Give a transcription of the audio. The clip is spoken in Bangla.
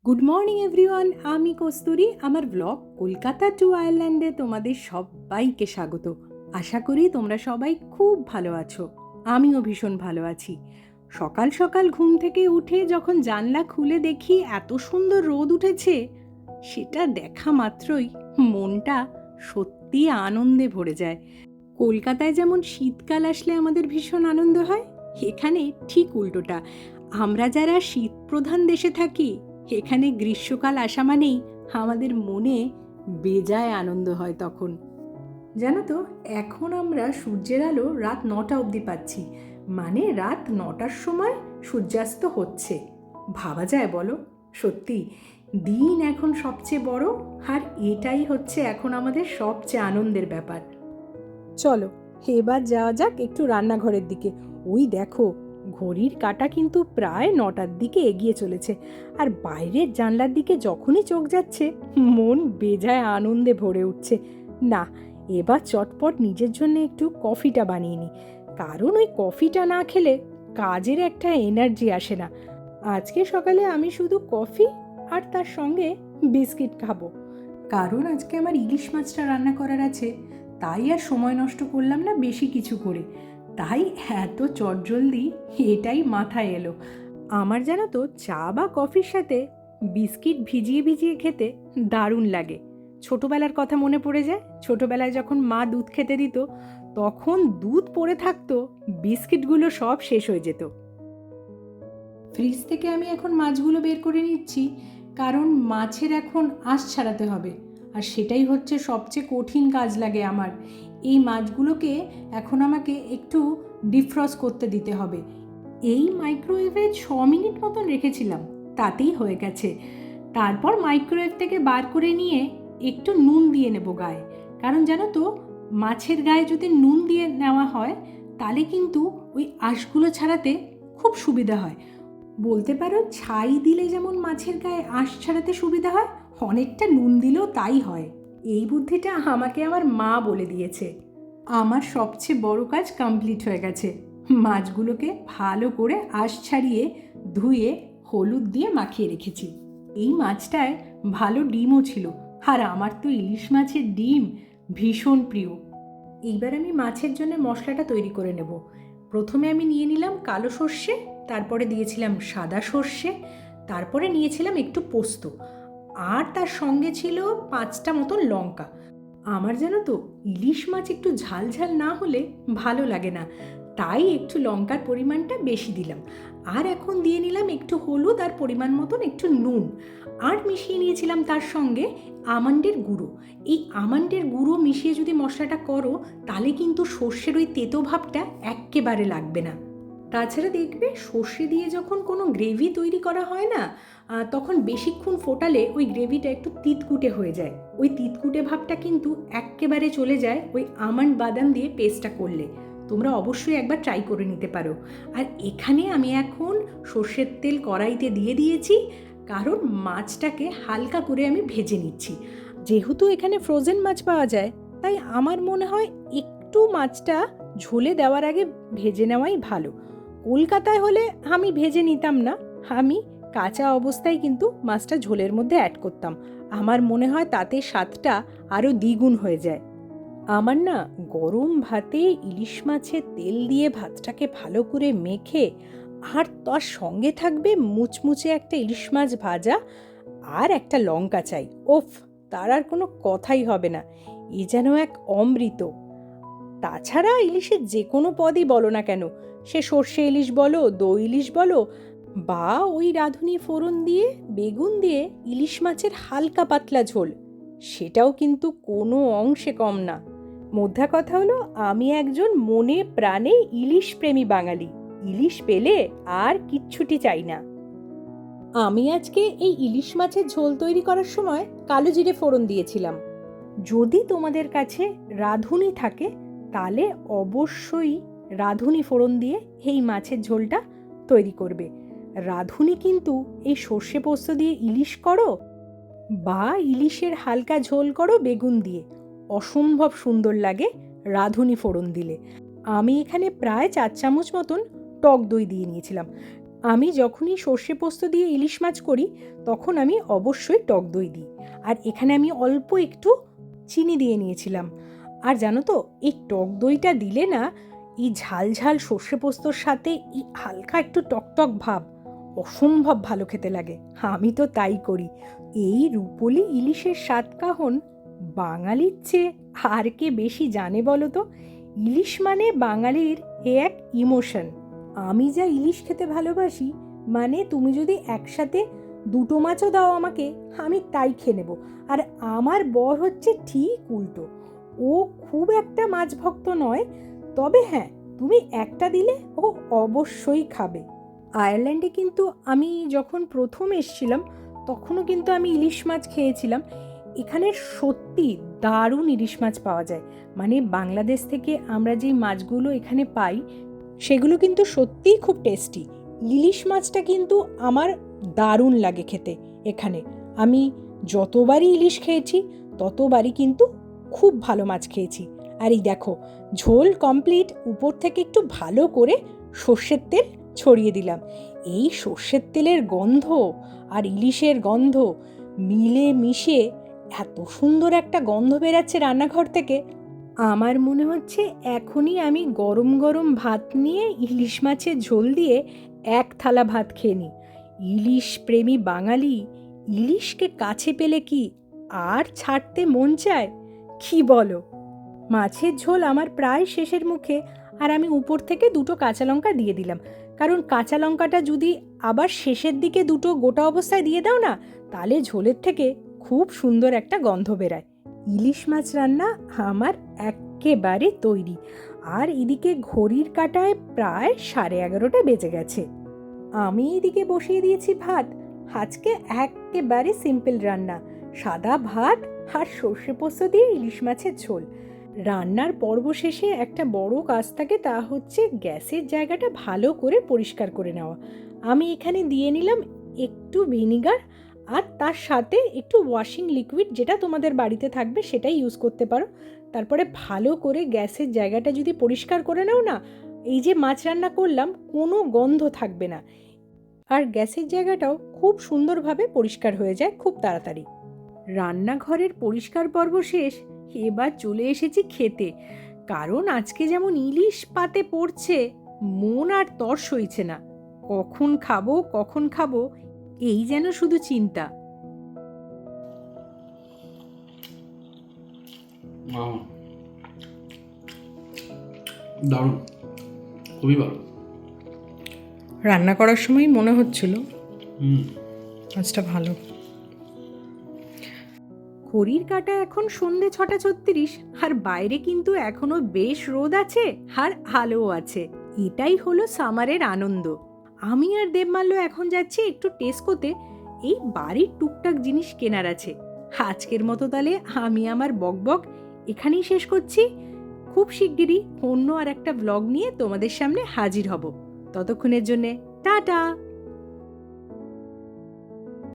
গুড মর্নিং এভরিওয়ান, আমি কস্তুরী। আমার ব্লগ কলকাতা টু আয়ারল্যান্ডে তোমাদের সবাইকে স্বাগত। আশা করি তোমরা সবাই খুব ভালো আছো। আমিও ভীষণ ভালো আছি। সকাল সকাল ঘুম থেকে উঠে যখন জানলা খুলে দেখি এত সুন্দর রোদ উঠেছে, সেটা দেখা মাত্রই মনটা সত্যি আনন্দে ভরে যায়। কলকাতায় যেমন শীতকাল আসলে আমাদের ভীষণ আনন্দ হয়, এখানে ঠিক উল্টোটা। আমরা যারা শীত প্রধান দেশে থাকি, এখানে গ্রীষ্মকাল আসা মানেই আমাদের মনে বেজায় আনন্দ হয় তখন। জানো তো, এখন আমরা সূর্যের আলো রাত 9টা অবধি পাচ্ছি, মানে রাত 9টার সময় সূর্যাস্ত হচ্ছে। ভাবা যায় বলো? সত্যি দিন এখন সবচেয়ে বড়, আর এটাই হচ্ছে এখন আমাদের সবচেয়ে আনন্দের ব্যাপার। চলো এবার যাওয়া যাক একটু রান্নাঘরের দিকে। ওই দেখো, ঘড়ির কাঁটা কিন্তু প্রায় 9টার দিকে এগিয়ে চলেছে, আর বাইরের জানলার দিকে যখনই চোখ যাচ্ছে মন বেজায় আনন্দে ভরে উঠছে। না, এবার চটপট নিজের জন্য একটু কফিটা বানিয়ে নিই, কারণ ওই কফিটা না খেলে কাজের একটা এনার্জি আসে না। আজকে সকালে আমি শুধু কফি আর তার সঙ্গে বিস্কিট খাবো, কারণ আজকে আমার ইলিশ মাছটা রান্না করার আছে। তাই আর সময় নষ্ট করলাম না বেশি কিছু করে, তাই এত চটজলদি এটাই মাথায় এলো। আমার জানো তো, চা বা কফির সাথে বিস্কিট ভিজিয়ে ভিজিয়ে খেতে দারুণ লাগে। ছোটবেলার কথা মনে পড়ে যায়। ছোটবেলায় যখন মা দুধ খেতে দিত, তখন দুধ পড়ে থাকতো, বিস্কিটগুলো সব শেষ হয়ে যেত। ফ্রিজ থেকে আমি এখন মাছগুলো বের করে নিচ্ছি, কারণ মাছের এখন আঁশ ছাড়াতে হবে, আর সেটাই হচ্ছে সবচেয়ে কঠিন কাজ লাগে আমার। এই মাছগুলোকে এখন আমাকে একটু ডিফ্রস্ট করতে দিতে হবে। এই মাইক্রোওয়েভে 6 মিনিট মতন রেখেছিলাম, তাতেই হয়ে গেছে। তারপর মাইক্রোওয়েভ থেকে বার করে নিয়ে একটু নুন দিয়ে নেব গায়ে, কারণ জানো তো, মাছের গায়ে যদি নুন দিয়ে নেওয়া হয় তাহলে কিন্তু ওই আঁশগুলো ছাড়াতে খুব সুবিধা হয়। বলতে পারো, ছাই দিলে যেমন মাছের গায়ে আঁশ ছাড়াতে সুবিধা হয়, অনেকটা নুন দিলেও তাই হয়। এই বুদ্ধিটা আমাকে আমার মা বলে দিয়েছে। আমার সবচেয়ে বড় কাজ কমপ্লিট হয়ে গেছে। মাছগুলোকে ভালো করে আঁশ ছাড়িয়ে ধুয়ে হলুদ দিয়ে মাখিয়ে রেখেছি। এই মাছটায় ভালো ডিমও ছিল, আর আমার তো ইলিশ মাছের ডিম ভীষণ প্রিয়। এইবার আমি মাছের জন্য মশলাটা তৈরি করে নেব। প্রথমে আমি নিয়ে নিলাম কালো সর্ষে, তারপরে দিয়েছিলাম সাদা সর্ষে, তারপরে নিয়েছিলাম একটু পোস্ত, আর তার সঙ্গে ছিল 5টা মতো লঙ্কা। আমার জানো তো, ইলিশ মাছ একটু ঝাল ঝাল না হলে ভালো লাগে না, তাই একটু লঙ্কার পরিমাণটা বেশি দিলাম। আর এখন দিয়ে নিলাম একটু হলুদ আর পরিমাণ মতন একটু নুন, আর মিশিয়ে নিয়েছিলাম তার সঙ্গে আমন্ডের গুঁড়ো। এই আমন্ডের গুঁড়ো মিশিয়ে যদি মশলাটা করো, তাহলে কিন্তু সর্ষের ওই তেতো ভাবটা এক্কেবারে লাগবে না। তাছাড়া দেখবে, সর্ষে দিয়ে যখন কোনো গ্রেভি তৈরি করা হয় না, তখন বেশিক্ষণ ফোটালে ওই গ্রেভিটা একটু তিতকুটে হয়ে যায়। ওই তিতকুটে ভাবটা কিন্তু এক্কেবারে চলে যায় ওই আমন্ড বাদাম দিয়ে পেস্টটা করলে। তোমরা অবশ্যই একবার ট্রাই করে নিতে পারো। আর এখানে আমি এখন সর্ষের তেল কড়াইতে দিয়ে দিয়েছি, কারণ মাছটাকে হালকা করে আমি ভেজে নিচ্ছি। যেহেতু এখানে ফ্রোজেন মাছ পাওয়া যায়, তাই আমার মনে হয় একটু মাছটা ঝোলে দেওয়ার আগে ভেজে নেওয়াই ভালো। কলকাতায় হলে আমি ভেজে নিতাম না, আমি কাঁচা অবস্থায় কিন্তু মাছটা ঝোলের মধ্যে অ্যাড করতাম। আমার মনে হয় তাতে স্বাদটা আরও দ্বিগুণ হয়ে যায়। আমার না, গরম ভাতে ইলিশ মাছের তেল দিয়ে ভাতটাকে ভালো করে মেখে, আর তার সঙ্গে থাকবে মুচমুচে একটা ইলিশ মাছ ভাজা আর একটা লঙ্কা চাই। ওফ, তার আর কোনো কথাই হবে না। এ যেন এক অমৃত। তাছাড়া ইলিশের যে কোনো পদই বলো না কেন, সে সর্ষে ইলিশ বলো, দই ইলিশ বলো, বা ওই রাঁধুনি ফোড়ন দিয়ে বেগুন দিয়ে ইলিশ মাছের হালকা পাতলা ঝোল, সেটাও কিন্তু কোনো অংশে কম না। মোদ্দা কথা হলো, আমি একজন মনে প্রাণে ইলিশ প্রেমী বাঙালি। ইলিশ পেলে আর কিচ্ছুটি চাই না। আমি আজকে এই ইলিশ মাছের ঝোল তৈরি করার সময় কালো জিরে ফোড়ন দিয়েছিলাম। যদি তোমাদের কাছে রাঁধুনি থাকে, তাহলে অবশ্যই রাঁধুনি ফোড়ন দিয়ে এই মাছের ঝোলটা তৈরি করবে। রাঁধুনি কিন্তু এই সর্ষে পোস্ত দিয়ে ইলিশ করো, বা ইলিশের হালকা ঝোল করো বেগুন দিয়ে, অসম্ভব সুন্দর লাগে রাঁধুনি ফোড়ন দিলে। আমি এখানে প্রায় 4 চামচ মতন টক দই দিয়ে নিয়েছিলাম। আমি যখনই সর্ষে পোস্ত দিয়ে ইলিশ মাছ করি তখন আমি অবশ্যই টক দই দিই। আর এখানে আমি অল্প একটু চিনি দিয়ে নিয়েছিলাম। আর জানো তো, এই টক দইটা দিলে না, এই ঝাল ঝাল সর্ষে পোস্তর সাথে এই হালকা একটু টকটক ভাব অসম্ভব ভালো খেতে লাগে। আমি তো তাই করি। এই রূপোলি ইলিশের স্বাদ কাহন বাঙালির চেয়ে আর কে বেশি জানে বলো তো? ইলিশ মানে বাঙালির এক ইমোশন। আমি যা ইলিশ খেতে ভালোবাসি, মানে তুমি যদি একসাথে দুটো মাছও দাও আমাকে, আমি তাই খেয়ে নেব। আর আমার বর হচ্ছে ঠিক উল্টো। ও খুব একটা মাছ ভক্ত নয়, তবে হ্যাঁ, তুমি একটা দিলে ও অবশ্যই খাবে। আয়ারল্যান্ডে কিন্তু আমি যখন প্রথম এসেছিলাম তখনও কিন্তু আমি ইলিশ মাছ খেয়েছিলাম। এখানে সত্যি দারুণ ইলিশ মাছ পাওয়া যায়। মানে বাংলাদেশ থেকে আমরা যে মাছগুলো এখানে পাই সেগুলো কিন্তু সত্যিই খুব টেস্টি। ইলিশ মাছটা কিন্তু আমার দারুণ লাগে খেতে। এখানে আমি যতবারই ইলিশ খেয়েছি ততবারই কিন্তু খুব ভালো মাছ খেয়েছি। আর এই দেখো, ঝোল কমপ্লিট, উপর থেকে একটু ভালো করে সর্ষের তেল ছড়িয়ে দিলাম। এই সর্ষের তেলের গন্ধ আর ইলিশের গন্ধ মিলে মিশে এত সুন্দর একটা গন্ধ বেরাচ্ছে রান্নাঘর থেকে। আমার মনে হচ্ছে এখনই আমি গরম গরম ভাত নিয়ে ইলিশ মাছের ঝোল দিয়ে এক থালা ভাত খেয়ে নিই। ইলিশ প্রেমী বাঙালি ইলিশকে কাছে পেলে কি আর ছাড়তে মন চায়? কি বলো? মাছের ঝোল আমার প্রায় শেষের মুখে, আর আমি উপর থেকে দুটো কাঁচা লঙ্কা দিয়ে দিলাম। কারণ কাঁচা লঙ্কাটা যদি আবার শেষের দিকে দুটো গোটা অবস্থায় দিয়ে দাও না, তাহলে ঝোলের থেকে খুব সুন্দর একটা গন্ধ বেরায়। ইলিশ মাছ রান্না আমার একেবারে তৈরি। আর এদিকে ঘড়ির কাঁটায় প্রায় 11:30 বেজে গেছে। আমি এদিকে বসিয়ে দিয়েছি ভাত। আজকে একেবারে সিম্পল রান্না, সাদা ভাত আর সর্ষে পোস্ত দিয়ে ইলিশ মাছের ঝোল। রান্নার পর্ব শেষে একটা বড় কাজ থাকে, তা হচ্ছে গ্যাসের জায়গাটা ভালো করে পরিষ্কার করে নেওয়া। আমি এখানে দিয়ে নিলাম একটু ভিনিগার, আর তার সাথে একটু ওয়াশিং লিকুইড, যেটা তোমাদের বাড়িতে থাকবে সেটাই ইউজ করতে পারো। তারপরে ভালো করে গ্যাসের জায়গাটা যদি পরিষ্কার করে নাও না, এই যে মাছ রান্না করলাম কোনো গন্ধ থাকবে না। আর গ্যাসের জায়গাটাও খুব সুন্দরভাবে পরিষ্কার হয়ে যায় খুব তাড়াতাড়ি। রান্নাঘরের পরিষ্কার পর্ব শেষ, এবার চলে এসেছি খেতে। কারণ আজকে যেমন ইলিশ পাতে পড়ছে, মন আর তর সইছে না। কখন খাবো কখন খাবো, এই যেন শুধু চিন্তা। দারুণ, খুবই ভালো। রান্না করার সময় মনে হচ্ছিল আজটা ভালো। ঘড়ির কাঁটা এখন সন্ধে 6:36, আর বাইরে কিন্তু এখনো বেশ রোদ আছে আর আলোও আছে। এটাই হলো সামারের আনন্দ। আমি আর দেবমাল্য এখন যাচ্ছি একটু টেস্কোতে, এই বাড়ির টুকটাক জিনিস কেনার আছে। আজকের মতো তাহলে আমি আমার বকবক এখানেই শেষ করছি। খুব শিগগিরই অন্য আর একটা ব্লগ নিয়ে তোমাদের সামনে হাজির হব। ততক্ষণের জন্যে টাটা।